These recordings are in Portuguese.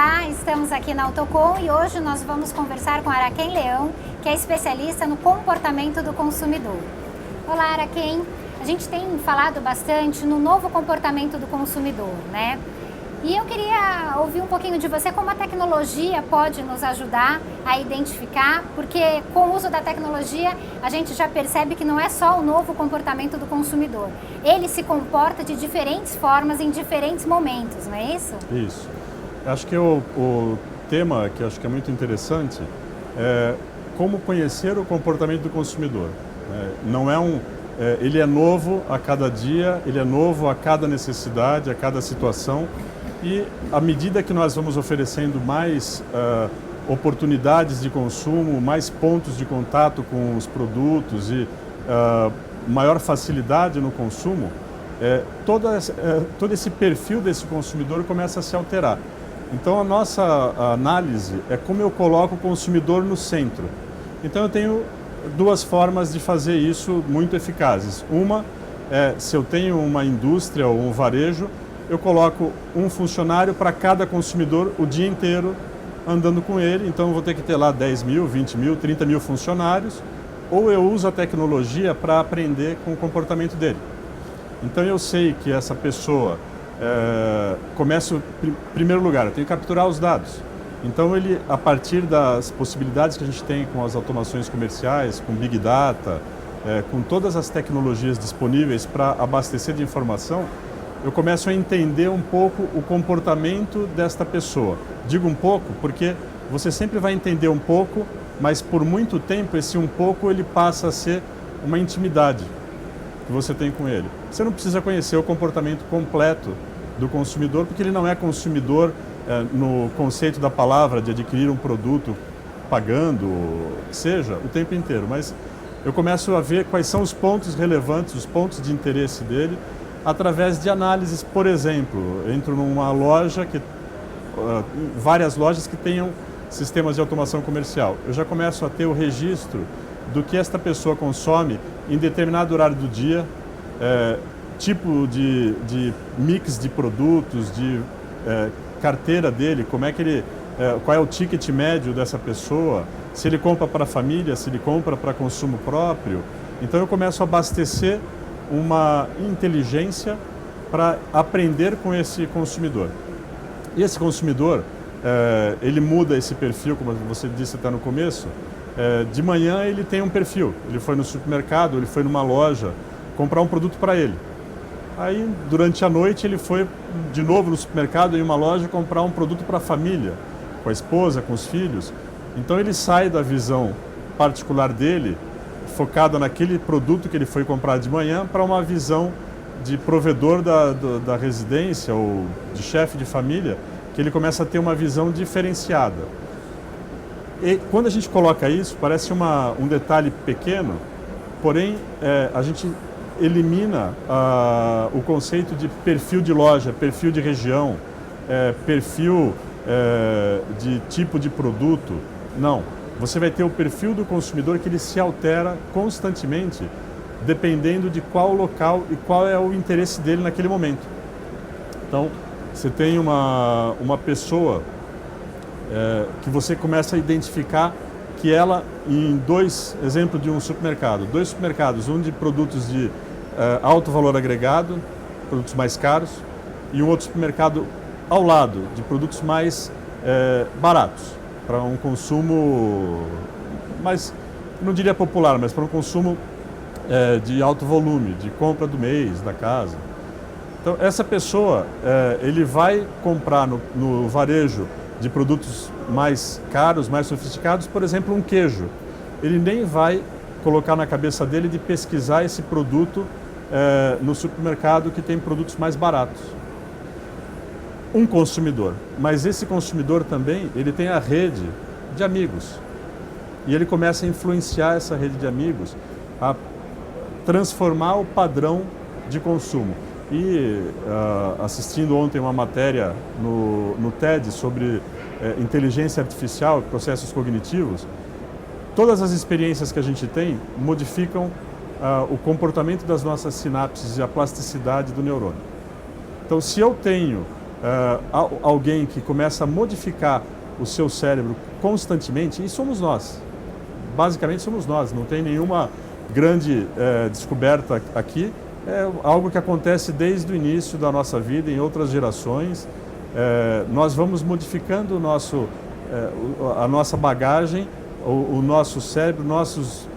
Olá, estamos aqui na Autocom e hoje nós vamos conversar com a Araquém Leão, que é especialista no comportamento do consumidor. Olá, Araquém. A gente tem falado bastante no novo comportamento do consumidor, né? E eu queria ouvir um pouquinho de você como a tecnologia pode nos ajudar a identificar, porque com o uso da tecnologia a gente já percebe que não é só o novo comportamento do consumidor. Ele se comporta de diferentes formas em diferentes momentos, não é isso? Isso. Acho que o tema que acho que é muito interessante é como conhecer o comportamento do consumidor. Não é ele é novo a cada dia, ele é novo a cada necessidade, a cada situação. E à medida que nós vamos oferecendo mais oportunidades de consumo, mais pontos de contato com os produtos e maior facilidade no consumo, todo esse perfil desse consumidor começa a se alterar. Então a nossa análise é como eu coloco o consumidor no centro. Então eu tenho duas formas de fazer isso muito eficazes. Uma é, se eu tenho uma indústria ou um varejo, eu coloco um funcionário para cada consumidor o dia inteiro andando com ele, então eu vou ter que ter lá 10 mil, 20 mil, 30 mil funcionários, ou eu uso a tecnologia para aprender com o comportamento dele. Então eu sei que essa pessoa começa, em primeiro lugar, eu tenho que capturar os dados. Então ele, a partir das possibilidades que a gente tem com as automações comerciais, com Big Data, com todas as tecnologias disponíveis para abastecer de informação, eu começo a entender um pouco o comportamento desta pessoa. Digo um pouco porque você sempre vai entender um pouco, mas por muito tempo esse um pouco ele passa a ser uma intimidade que você tem com ele. Você não precisa conhecer o comportamento completo do consumidor, porque ele não é consumidor no conceito da palavra de adquirir um produto pagando, que seja, o tempo inteiro. Mas eu começo a ver quais são os pontos relevantes, os pontos de interesse dele, através de análises. Por exemplo, entro numa loja, várias lojas que tenham sistemas de automação comercial. Eu já começo a ter o registro do que esta pessoa consome em determinado horário do dia, tipo de mix de produtos, de carteira dele, como é que qual é o ticket médio dessa pessoa, se ele compra para a família, se ele compra para consumo próprio. Então eu começo a abastecer uma inteligência para aprender com esse consumidor. E esse consumidor, ele muda esse perfil, como você disse até no começo. De manhã ele tem um perfil, ele foi no supermercado, ele foi numa loja comprar um produto para ele. Aí durante a noite ele foi de novo no supermercado, em uma loja, comprar um produto para a família, com a esposa, com os filhos. Então ele sai da visão particular dele, focado naquele produto que ele foi comprar de manhã, para uma visão de provedor da residência ou de chefe de família, que ele começa a ter uma visão diferenciada. E quando a gente coloca isso, parece um detalhe pequeno, porém a gente elimina o conceito de perfil de loja, perfil de região, perfil de tipo de produto. Não. Você vai ter o perfil do consumidor que ele se altera constantemente, dependendo de qual local e qual é o interesse dele naquele momento. Então, você tem uma pessoa que você começa a identificar que ela, em exemplo de um supermercado, dois supermercados, um de produtos de alto valor agregado, produtos mais caros, e um outro supermercado ao lado, de produtos mais baratos, para um consumo mais, não diria popular, mas para um consumo de alto volume, de compra do mês, da casa. Então, essa pessoa, ele vai comprar no varejo de produtos mais caros, mais sofisticados, por exemplo, um queijo. Ele nem vai colocar na cabeça dele de pesquisar esse produto no supermercado que tem produtos mais baratos. Um consumidor, mas esse consumidor também, ele tem a rede de amigos e ele começa a influenciar essa rede de amigos a transformar o padrão de consumo. E assistindo ontem uma matéria no TED sobre inteligência artificial, processos cognitivos, todas as experiências que a gente tem modificam o comportamento das nossas sinapses e a plasticidade do neurônio. Então, se eu tenho alguém que começa a modificar o seu cérebro constantemente, e somos nós. Basicamente somos nós, não tem nenhuma grande descoberta aqui. É algo que acontece desde o início da nossa vida, em outras gerações. Nós vamos modificando a nossa bagagem, o nosso cérebro, nossos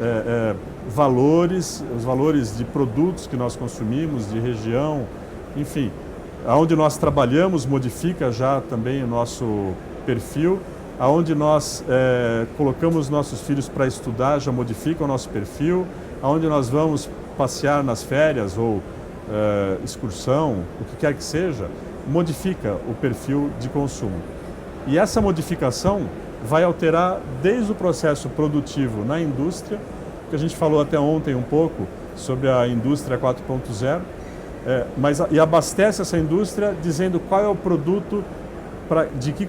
valores, os valores de produtos que nós consumimos, de região, enfim. Aonde nós trabalhamos modifica já também o nosso perfil. Aonde nós colocamos nossos filhos para estudar já modifica o nosso perfil. Aonde nós vamos passear nas férias ou excursão, o que quer que seja, modifica o perfil de consumo. E essa modificação vai alterar desde o processo produtivo na indústria, que a gente falou até ontem um pouco sobre a indústria 4.0, e abastece essa indústria dizendo qual é o produto, em que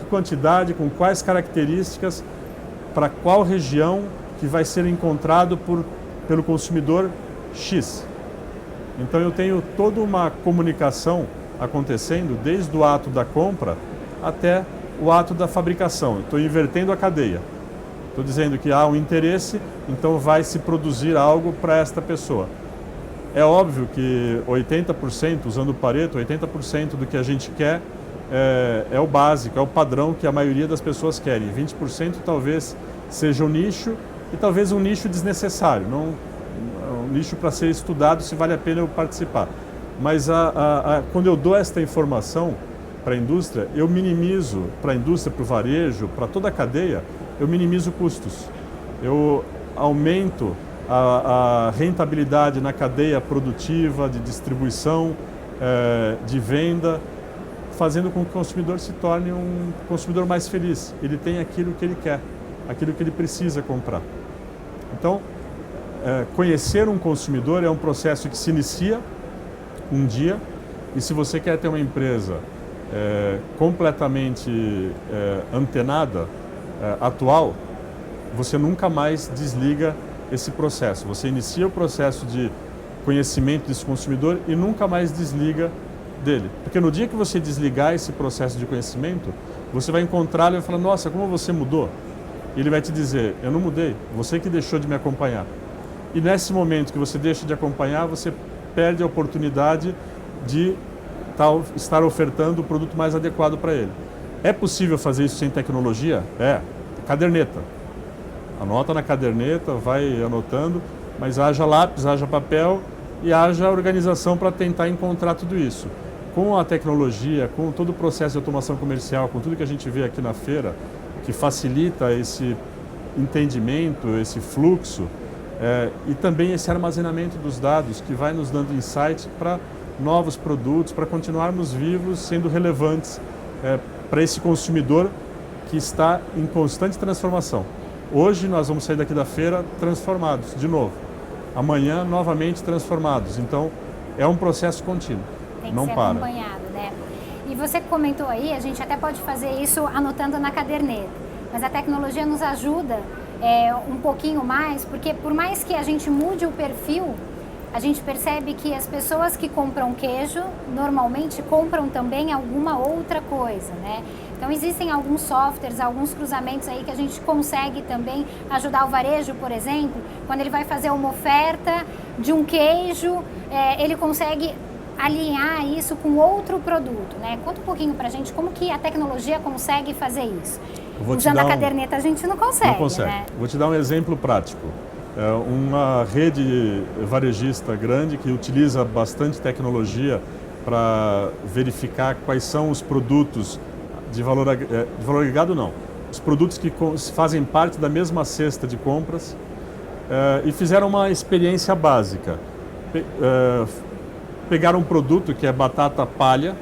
quantidade, com quais características, para qual região que vai ser encontrado pelo consumidor X. Então eu tenho toda uma comunicação acontecendo desde o ato da compra até o ato da fabricação. Estou invertendo a cadeia. Estou dizendo que há um interesse, então vai se produzir algo para esta pessoa. É óbvio que 80%, usando o Pareto, 80% do que a gente quer é o básico, é o padrão que a maioria das pessoas querem. 20% talvez seja um nicho e talvez um nicho desnecessário, um nicho para ser estudado se vale a pena eu participar. Mas quando eu dou esta informação para a indústria, eu minimizo, para a indústria, para o varejo, para toda a cadeia, eu minimizo custos. Eu aumento a rentabilidade na cadeia produtiva, de distribuição, de venda, fazendo com que o consumidor se torne um consumidor mais feliz. Ele tem aquilo que ele quer, aquilo que ele precisa comprar. Então, conhecer um consumidor é um processo que se inicia um dia, e se você quer ter uma empresa completamente antenada, atual, você nunca mais desliga esse processo. Você inicia o processo de conhecimento desse consumidor e nunca mais desliga dele. Porque no dia que você desligar esse processo de conhecimento, você vai encontrá-lo e vai falar, nossa, como você mudou? E ele vai te dizer, eu não mudei, você que deixou de me acompanhar. E nesse momento que você deixa de acompanhar, você perde a oportunidade de estar ofertando o produto mais adequado para ele. É possível fazer isso sem tecnologia? Caderneta. Anota na caderneta, vai anotando, mas haja lápis, haja papel e haja organização para tentar encontrar tudo isso. Com a tecnologia, com todo o processo de automação comercial, com tudo que a gente vê aqui na feira, que facilita esse entendimento, esse fluxo, e também esse armazenamento dos dados, que vai nos dando insight para novos produtos, para continuarmos vivos, sendo relevantes para esse consumidor que está em constante transformação. Hoje nós vamos sair daqui da feira transformados, de novo. Amanhã, novamente transformados. Então, é um processo contínuo. Tem que não ser para. acompanhado, né? E você comentou aí, a gente até pode fazer isso anotando na caderneta. Mas a tecnologia nos ajuda um pouquinho mais, porque por mais que a gente mude o perfil, a gente percebe que as pessoas que compram queijo, normalmente compram também alguma outra coisa, né? Então existem alguns softwares, alguns cruzamentos aí que a gente consegue também ajudar o varejo, por exemplo, quando ele vai fazer uma oferta de um queijo, ele consegue alinhar isso com outro produto, né? Conta um pouquinho pra gente como que a tecnologia consegue fazer isso. Usando a caderneta a gente não consegue, não consegue. Né? Vou te dar um exemplo prático. Uma rede varejista grande que utiliza bastante tecnologia para verificar quais são os produtos de valor agregado, não. Os produtos que fazem parte da mesma cesta de compras e fizeram uma experiência básica. Pegaram um produto que é batata palha,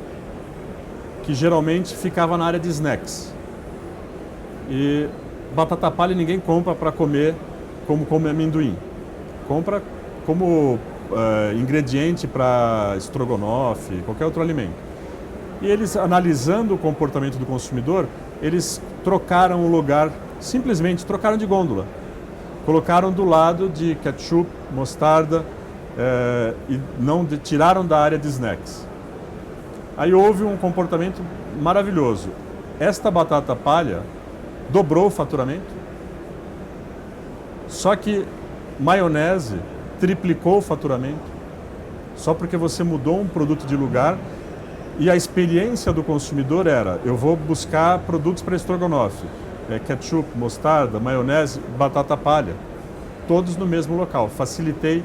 que geralmente ficava na área de snacks. E batata palha ninguém compra para comer como come amendoim. Compra como ingrediente para estrogonofe, qualquer outro alimento. E eles, analisando o comportamento do consumidor, eles trocaram o lugar, simplesmente trocaram de gôndola. Colocaram do lado de ketchup, mostarda, e tiraram da área de snacks. Aí houve um comportamento maravilhoso. Esta batata palha dobrou o faturamento, só que maionese triplicou o faturamento, só porque você mudou um produto de lugar e a experiência do consumidor era: eu vou buscar produtos para estrogonofe, ketchup, mostarda, maionese, batata palha, todos no mesmo local. Facilitei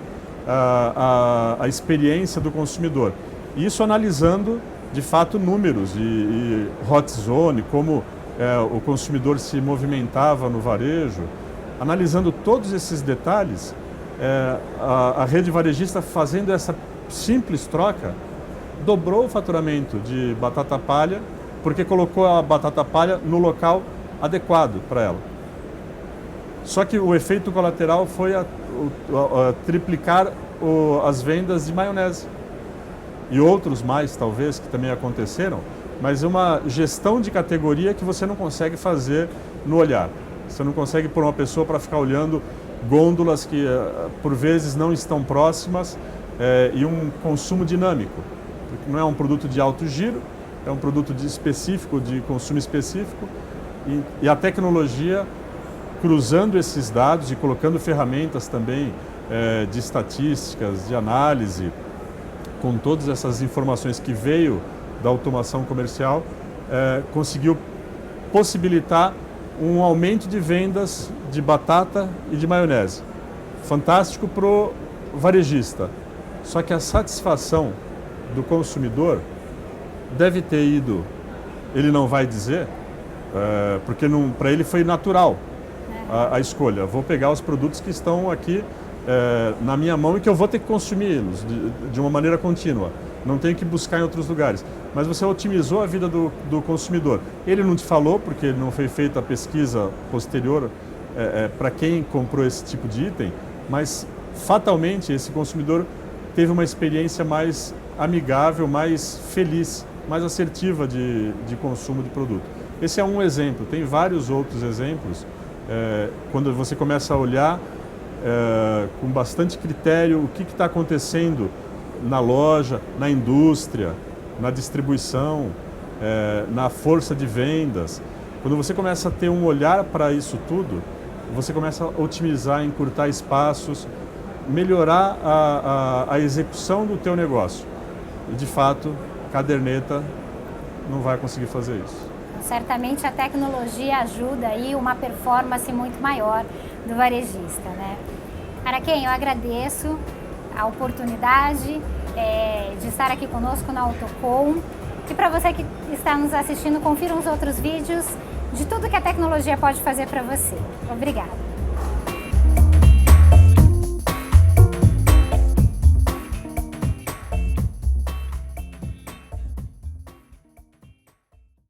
a experiência do consumidor. Isso analisando, de fato, números e hot zone, como o consumidor se movimentava no varejo. Analisando todos esses detalhes, a rede varejista, fazendo essa simples troca, dobrou o faturamento de batata palha, porque colocou a batata palha no local adequado para ela. Só que o efeito colateral foi triplicar as vendas de maionese. E outros mais, talvez, que também aconteceram, mas é uma gestão de categoria que você não consegue fazer no olhar. Você não consegue pôr uma pessoa para ficar olhando gôndolas que, por vezes, não estão próximas e um consumo dinâmico. Porque não é um produto de alto giro, é um produto específico, de consumo específico, e a tecnologia, cruzando esses dados e colocando ferramentas também de estatísticas, de análise, com todas essas informações que veio da automação comercial, conseguiu possibilitar um aumento de vendas de batata e de maionese. Fantástico para o varejista. Só que a satisfação do consumidor deve ter ido, ele não vai dizer, porque para ele foi natural a escolha. Vou pegar os produtos que estão aqui na minha mão e que eu vou ter que consumi-los de uma maneira contínua. Não tenho que buscar em outros lugares. Mas você otimizou a vida do consumidor. Ele não te falou, porque não foi feita a pesquisa posterior para quem comprou esse tipo de item, mas fatalmente esse consumidor teve uma experiência mais amigável, mais feliz, mais assertiva de consumo de produto. Esse é um exemplo. Tem vários outros exemplos. Quando você começa a olhar com bastante critério o que está acontecendo na loja, na indústria, na distribuição, na força de vendas. Quando você começa a ter um olhar para isso tudo, você começa a otimizar, encurtar espaços, melhorar a execução do teu negócio. E, de fato, caderneta não vai conseguir fazer isso. Certamente a tecnologia ajuda aí uma performance muito maior do varejista, né? Araquém, eu agradeço a oportunidade de estar aqui conosco na Autocom. E para você que está nos assistindo, confira os outros vídeos de tudo que a tecnologia pode fazer para você. Obrigada.